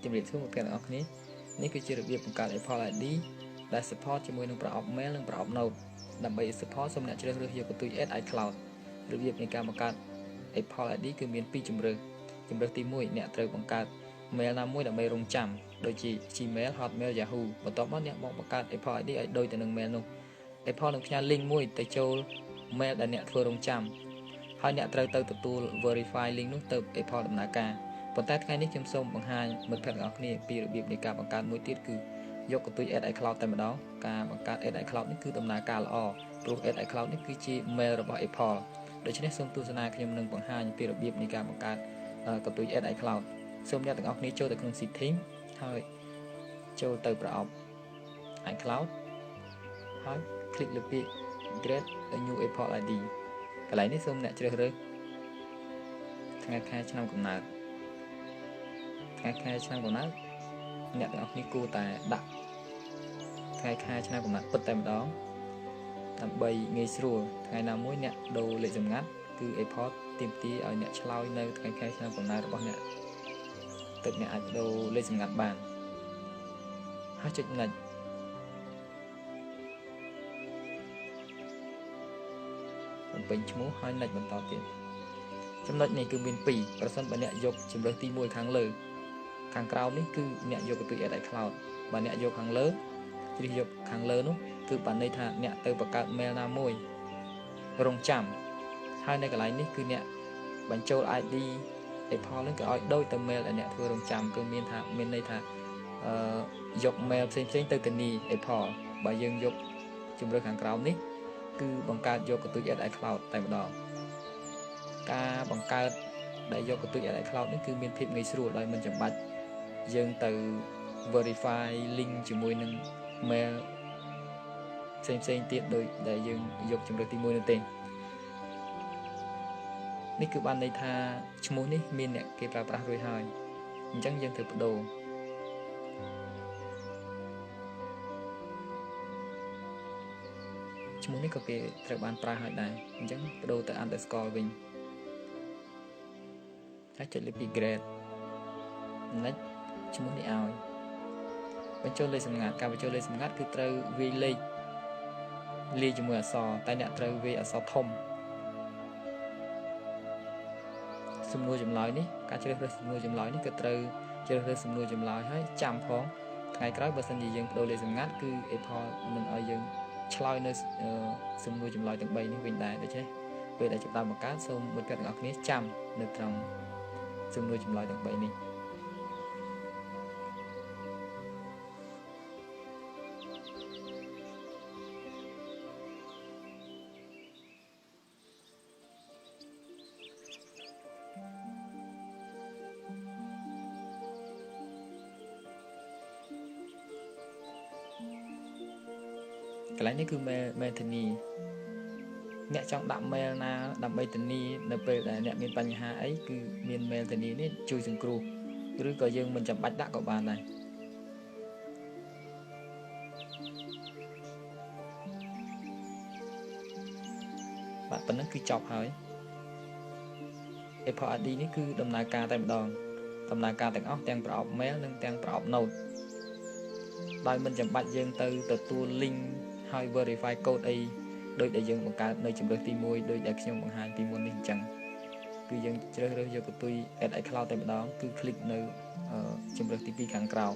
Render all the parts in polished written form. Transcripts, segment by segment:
ជំរាបសួរមកទាំងអស់គ្នានេះគឺជារបៀបបង្កើត Apple ID ដែល support ជាមួយនឹងប្រអប់ mail និងប្រអប់ note ដើម្បី support សូមអ្នកជ្រើសរើសយកកន្ទុយ Add iCloud របៀបនៃការបង្កើត Apple ID គឺមាន2ជម្រើសទី1អ្នកត្រូវបង្កើត mail ណាមួយដើម្បីរងចាំដូចជា Gmail Hotmail Yahoo បន្ទាប់មកអ្នកមកបង្កើត Apple ID ឲ្យដូចទៅនឹង mail នោះ Apple នឹងផ្ញើ link មួយទៅចូល mail ដែលអ្នកធ្វើរងចាំហើយអ្នកត្រូវទៅទទួល verify link នោះទៅ Apple ដំណើរការប៉ុន្តែថ្ងៃនេះខ្ញុំសូមបង្ហាញមិត្តភ័ក្តិទាំងអស់គ្នាពីរបៀបនៃការបង្កើតមួយទៀតគឺយកកន្ទុយ Add iCloud តែម្ដងការបង្កើត Add iCloud នេះគឺដំណើរការល្អព្រោះ Add iCloud នេះគឺជា mail របស់ Apple ដូច្នេះសូមទស្សនាខ្ញុំនឹងបង្ហាញពីរបៀបនៃការបង្កើតកន្ទុយ Add iCloud សូមអ្នកទាំងអស់គ្នាចូលទៅក្នុង setting ហើយចូលទៅប្រអប់ iCloud ហើយ click លើពាក្យ create a new Apple ID កន្លែងនេះសូមអ្នកជ្រើសរើសថ្ងៃខែឆ្នាំកំណើតថ្ងៃខែឆ្នាំកំណើតអ្នកទាំងអស់គ្នាគួរតែដាក់ថ្ងៃខែឆ្នាំកំណើតពិតតែម្ដងដើម្បីងាយស្រួលថ្ងៃណាមួយអ្នកដូរលេខសម្ងាត់គឺ Apple ទាមទារឲ្យអ្នកឆ្លើយនៅថ្ងៃខែឆ្នាំកំណើតរបស់អ្នកទឹកអ្នកអាចដូរលេខសម្ងាត់បានហើយចុច next បំពេញឈ្មោះហើយ next បន្តទៀតចំណុចនេះគឺមាន2ប្រសិនបើអ្នកយកជម្រើសទី1ខាងលើខាងក្រោមនេះគឺអ្នកយកកន្ទុយ Add iCloud បើអ្នកយកខាងលើជ្រើសយកខាងលើនោះគឺបានន័យថាអ្នកទៅបង្កើត mail ណាមួយរងចាំហើយនៅកន្លែងនេះគឺអ្នកបញ្ចូល ID Apple នឹងក៏ឲ្យដូចទៅ mail ដែលអ្នកធ្វើរងចាំគឺមានន័យថាយក mail ផ្សេងៗទៅធានា Apple បើយើងយកជម្រើសខាងក្រោមនេះគឺបង្កើតយកកន្ទុយ Add iCloud តែម្ដងការបង្កើតដែលយកកន្ទុយ Add iCloud នេះគឺមានភាពងាយស្រួលដោយមិនចាំបាច់យើងទៅ verify link ជាមួយនឹង mail ផ្សេងទៀតដោយដែលយើងយកជម្រើសទី1នោះទេនេះគឺបានន័យថាឈ្មោះនេះមានអ្នកគេប្រើប្រាស់រួចហើយអញ្ចឹងយើងត្រូវបដូរឈ្មោះនេះក៏គេត្រូវបានប្រើហើយដែរអញ្ចឹងបដូរទៅ underscore វិញហើយចុចលើពី grade next ឈ្មោះនេះឲ្យបញ្ចូលលេខសម្ងាត់ការបញ្ចូលលេខសម្ងាត់គឺត្រូវវាយលេខលាយជាមួយអក្សរតែអ្នកត្រូវវាយអក្សរធំសំណួរចម្លើយនេះការជ្រើសរើសសំណួរចម្លើយនេះក៏ត្រូវជ្រើសរើសសំណួរចម្លើយហើយចាំផងថ្ងៃក្រោយបើសិនជាយើងបដូរលេខសម្ងាត់គឺ Apple នឹងឲ្យយើងឆ្លើយនៅសំណួរចម្លើយទាំង3នេះវិញដែរដូច្នេះពេលដែលចាប់ផ្ដើមបង្កើតសូមមិត្តភក្តិទាំងអស់គ្នាចាំនៅត្រង់សំណួរចម្លើយទាំង3នេះកន្លែងនេះគឺ mail ធានាអ្នកចង់ដាក់ mail ណាដើម្បីធានានៅពេលដែលអ្នកមានបញ្ហាអីគឺមាន mail ធានានេះជួយសង្គ្រោះឬក៏យើងមិនចាំបាច់ដាក់ក៏បានដែរបាទប៉ុណ្ណឹងគឺចប់ហើយ Apple ID នេះគឺដំណើរការតែម្ដងដំណើរការទាំងអស់ទាំងប្រអប់ mail និងទាំងប្រអប់ note ដោយមិនចាំបាច់យើងទៅទទួល link ហើយ verify code អីដូចដែលយើងបង្កើតនៅជម្រើសទី1ដូចដែលខ្ញុំបង្ហាញពីមុននេះអញ្ចឹងគឺយើងជ្រើសរើសយកកន្ទុយ Add iCloud តែម្ដងគឺ click នៅជម្រើសទី2ខាងក្រោម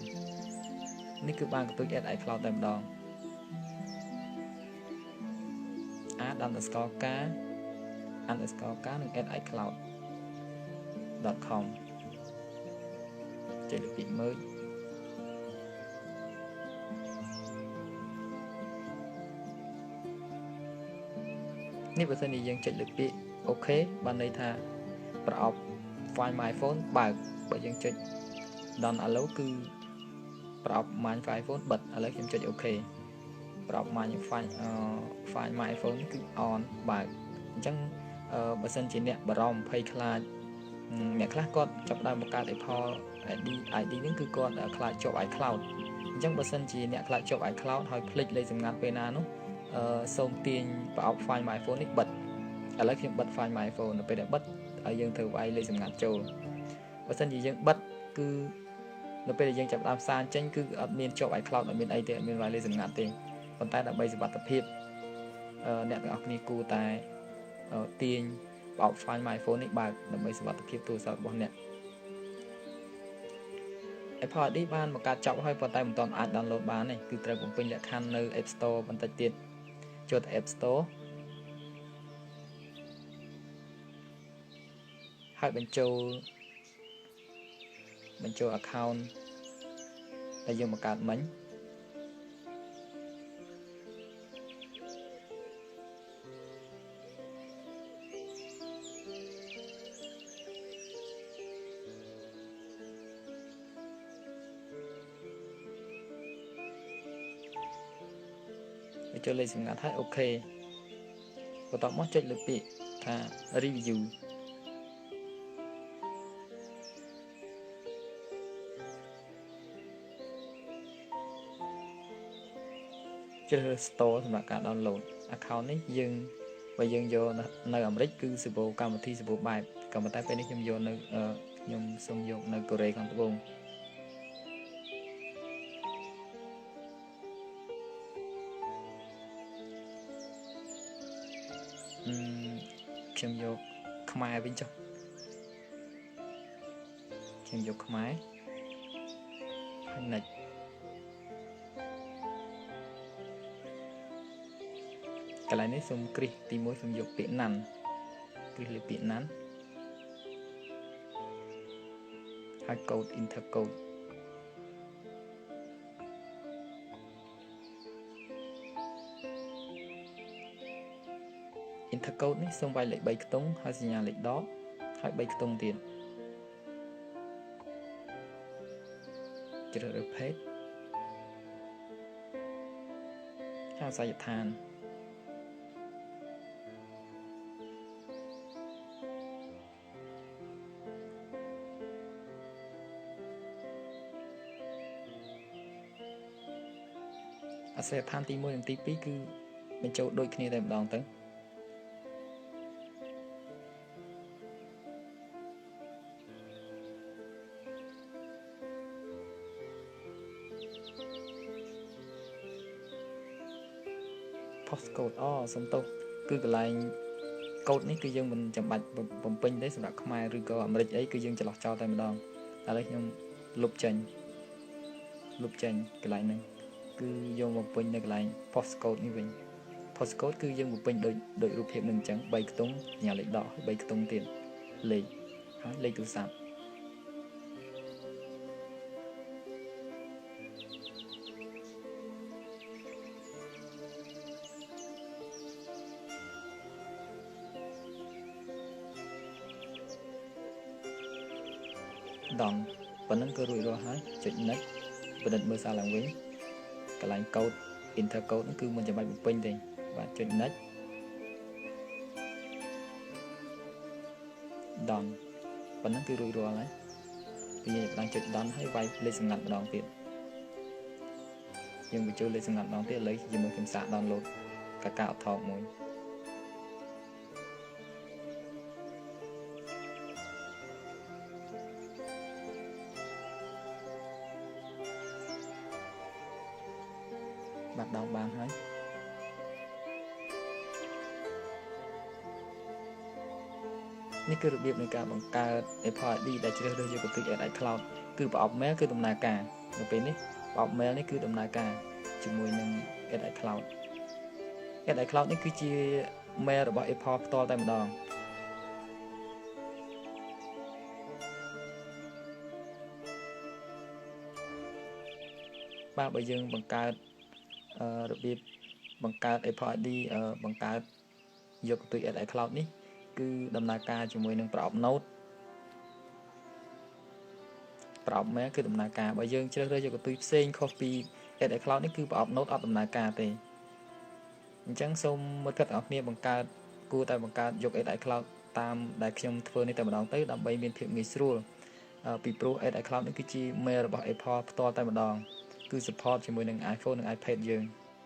នេះគឺបានកន្ទុយ Add iCloud តែម្ដង add underscore kនិង add iCloud.com ចុចលើពាក្យ mergeនេះបើសិនជាយើងចុចលើពាក្យ OK បានន័យថាប្រអប់ Find My Phone បើកបើយើងចុច Don't Allow គឺប្រអប់ My iPhone បិទឥឡូវខ្ញុំចុច OK ប្រអប់ Find My iPhone គឺ on បើកអញ្ចឹងបើសិនជាអ្នកបារម្ភភ័យខ្លាចអ្នកខ្លះគាត់ចាប់ផ្ដើមបង្កើត Apple ID ហ្នឹងគឺគាត់ខ្លាចជាប់ iCloud អញ្ចឹងបើសិនជាអ្នកខ្លាចជាប់ iCloud ហើយភ្លេចលេខសម្ងាត់ពេលណានោះសូមទាញប្រអប់ Find My iPhone នេះបិទឥឡូវខ្ញុំបិទ Find My iPhone នៅពេលដែលបិទឲ្យយើងត្រូវវាយលេខសម្ងាត់ចូលបើសិនជាយើងបិទគឺ នៅពេលដែលយើងចាប់តាមសារចេញគឺអត់មានជាប់ iCloud អត់មានអីទេអត់មាន wireless សម្ងាត់ទេប៉ុន្តែដើម្បីសុវត្ថិភាពអ្នកទាំងអស់គ្នាគួរតែទាញបោក file My iPhone នេះបើកដើម្បីសុវត្ថិភាពទូរស័ព្ទរបស់អ្នក Apple ID បានបង្កើតចប់ហើយប៉ុន្តែមិនទាន់អាច download បានទេគឺត្រូវបំពេញលក្ខខណ្ឌនៅ App Store បន្តិចទៀតចូលទៅ App Store ហើយបញ្ចូល account ដែលយើងបង្កើតមិញចូលលេខសម្ងាត់ហើយអូខេបន្ទាប់មកចុចលើពាក្យថា review ជ្រើសរើស store សម្រាប់ការ download account នេះបើយើងយកនៅអាមេរិកគឺសេវាកម្មវិធីសេវាបែបក៏ប៉ុន្តែពេលនេះខ្ញុំយកនៅខ្ញុំសូមយកនៅកូរ៉េខាងត្បូងខ្ញុំយកខ្មែរវិញចុះខ្ញុំយកខ្មែរហើយនិចកន្លែងនេះសូមគ្រីសទី1សូមយកពាក្យណាន់គ្រីសលើពាក្យណាន់ហើយកូដ enter code enter code នេះសូមវាយលេខ3ខ្ទង់ហើយសញ្ញាលេខដកហើយ3ខ្ទង់ទៀតជ្រើសរើស page ហើយអាសយដ្ឋានអាសយដ្ឋានទី1និងទី2គឺបញ្ចូលដូចគ្នាតែម្ដងទៅpostcode សំទោសគឺកន្លែងកូដនេះគឺយើងមិនចាំបាច់បំពេញទេសម្រាប់ខ្មែរឬក៏អាមេរិកអីគឺយើងច្រឡោះចោលតែម្ដងឥឡូវខ្ញុំលុបចេញកន្លែងហ្នឹងគឺយកមកពេញនៅកន្លែង postcode នេះវិញ postcode គឺយើងបំពេញដូចរូបភាពនឹងអញ្ចឹង3ខ្ទង់សញ្ញាលេខដក3ខ្ទង់ទៀតលេខហើយលេខទូរស័ព្ទដងប៉ុណ្ណឹងគឺរួចរាល់ហើយចុច next ពិនិត្យមើលសារឡើងវិញកន្លែង code enter code ហ្នឹងគឺមិនចាំបាច់បំពេញទេបាទចុច next ដងប៉ុណ្ណឹងគឺរួចរាល់ហើយវាបានចុច done ហើយវាយលេខសម្ងាត់ម្ដងទៀតយើងបញ្ចូលលេខសម្ងាត់ម្ដងទៀតឥឡូវជាមួយខ្ញុំសាក download កាកាអូថកមួយបាទដោនបានហើយនេះគឺរបៀបនៃការបង្កើត Apple ID ដែលជ្រើសរើសយកកន្ទុយ Add iCloud គឺប្រអប់ mail គឺដំណើរការនៅពេលនេះប្រអប់ mail នេះគឺដំណើរការជាមួយនឹង Add iCloud Add iCloud នេះគឺជា mail របស់ Apple ផ្ទាល់តែម្ដងបាទបើយើងបង្កើតរបៀបបង្កើត Apple ID បង្កើតយកកន្ទុយ Add iCloud នេះគឺដំណើរការជាមួយនឹងប្រអប់ Note ប្រអប់ mail គឺដំណើរការបើយើងជ្រើសរើសយកកន្ទុយផ្សេងខុសពី Add iCloud នេះគឺប្រអប់ Note អត់ដំណើរការទេអញ្ចឹងសូមមិត្តភក្តិទាំងអស់គ្នាគួរតែបង្កើតយក Add iCloud តាមដែលខ្ញុំធ្វើនេះតែម្ដងទៅដើម្បីមានភាពងាយស្រួលពីព្រោះ Add iCloud នេះគឺជា mail របស់ Apple ផ្ទាល់តែម្ដងគឺ support ជាមួយនឹង iPhone និង iPad យើង